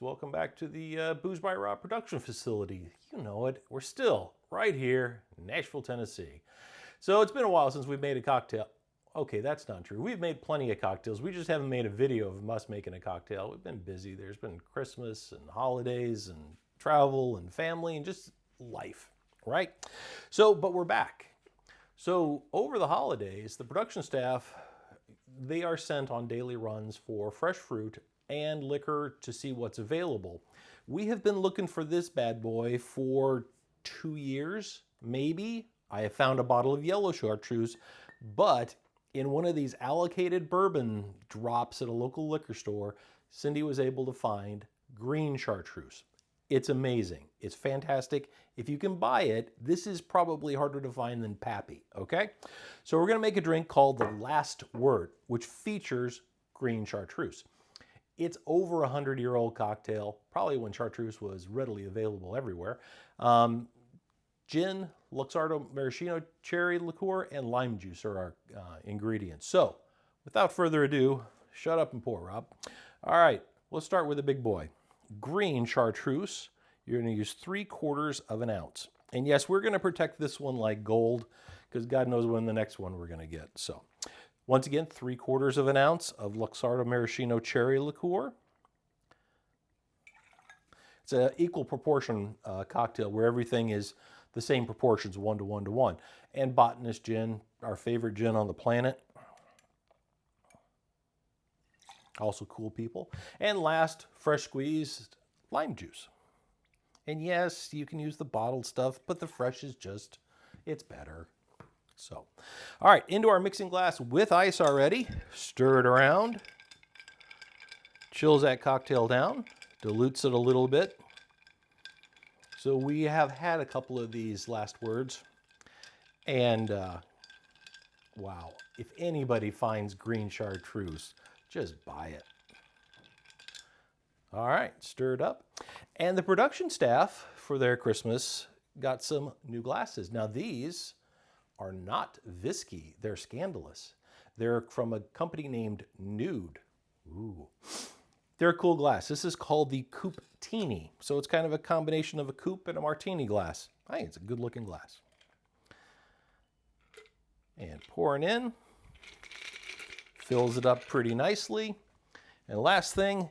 Welcome back to the Booze by Rob production facility. You know it. We're still right here in Nashville, Tennessee. So it's been a while since we've made a cocktail. Okay, that's not true. We've made plenty of cocktails. We just haven't made a video of us making a cocktail. We've been busy. There's been Christmas and holidays and travel and family and just life, right? So, but we're back. So over the holidays, the production staff, they are sent on daily runs for fresh fruit and liquor to see what's available. We have been looking for this bad boy for 2 years, maybe. I have found a bottle of yellow chartreuse, but in one of these allocated bourbon drops at a local liquor store, Cindy was able to find green chartreuse. It's amazing. It's fantastic. If you can buy it, this is probably harder to find than Pappy, okay? So we're gonna make a drink called The Last Word, which features green chartreuse. It's over a 100-year-old cocktail, probably when chartreuse was readily available everywhere. Gin, Luxardo, Maraschino, cherry liqueur, and lime juice are our ingredients. So, without further ado, shut up and pour, Rob. All right, let's start with the big boy. Green chartreuse, you're gonna use 3/4 of an ounce. And yes, we're gonna protect this one like gold, because God knows when the next one we're gonna get. So, once again, 3/4 of an ounce of Luxardo Maraschino cherry liqueur. It's an equal proportion cocktail where everything is the same proportions, 1 to 1 to 1. And Botanist gin, our favorite gin on the planet. Also cool people. And last, fresh squeezed lime juice. And yes, you can use the bottled stuff, but the fresh is just, it's better. So, all right, into our mixing glass with ice already. Stir it around. Chills that cocktail down. Dilutes it a little bit. So we have had a couple of these last words. And wow, if anybody finds green chartreuse, just buy it. All right, stir it up. And the production staff for their Christmas got some new glasses. Now these are not Visky, they're scandalous. They're from a company named Nude. Ooh. They're a cool glass. This is called the Couptini. So it's kind of a combination of a coupe and a martini glass. I think it's a good looking glass. And pouring in, fills it up pretty nicely. And last thing,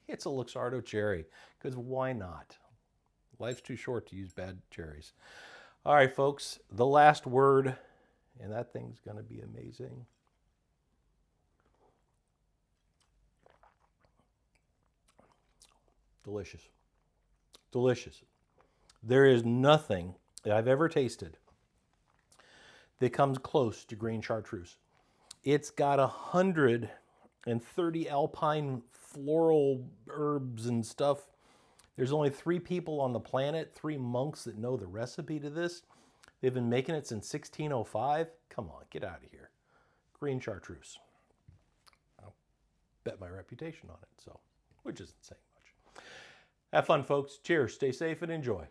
it's a Luxardo cherry, because why not? Life's too short to use bad cherries. All right, folks, the last word, and that thing's gonna be amazing. Delicious. Delicious. There is nothing that I've ever tasted that comes close to green chartreuse. It's got 130 alpine floral herbs and stuff. There's only 3 people on the planet, 3 monks that know the recipe to this. They've been making it since 1605. Come on, get out of here. Green chartreuse. I'll bet my reputation on it, so, which isn't saying much. Have fun, folks. Cheers, stay safe, and enjoy.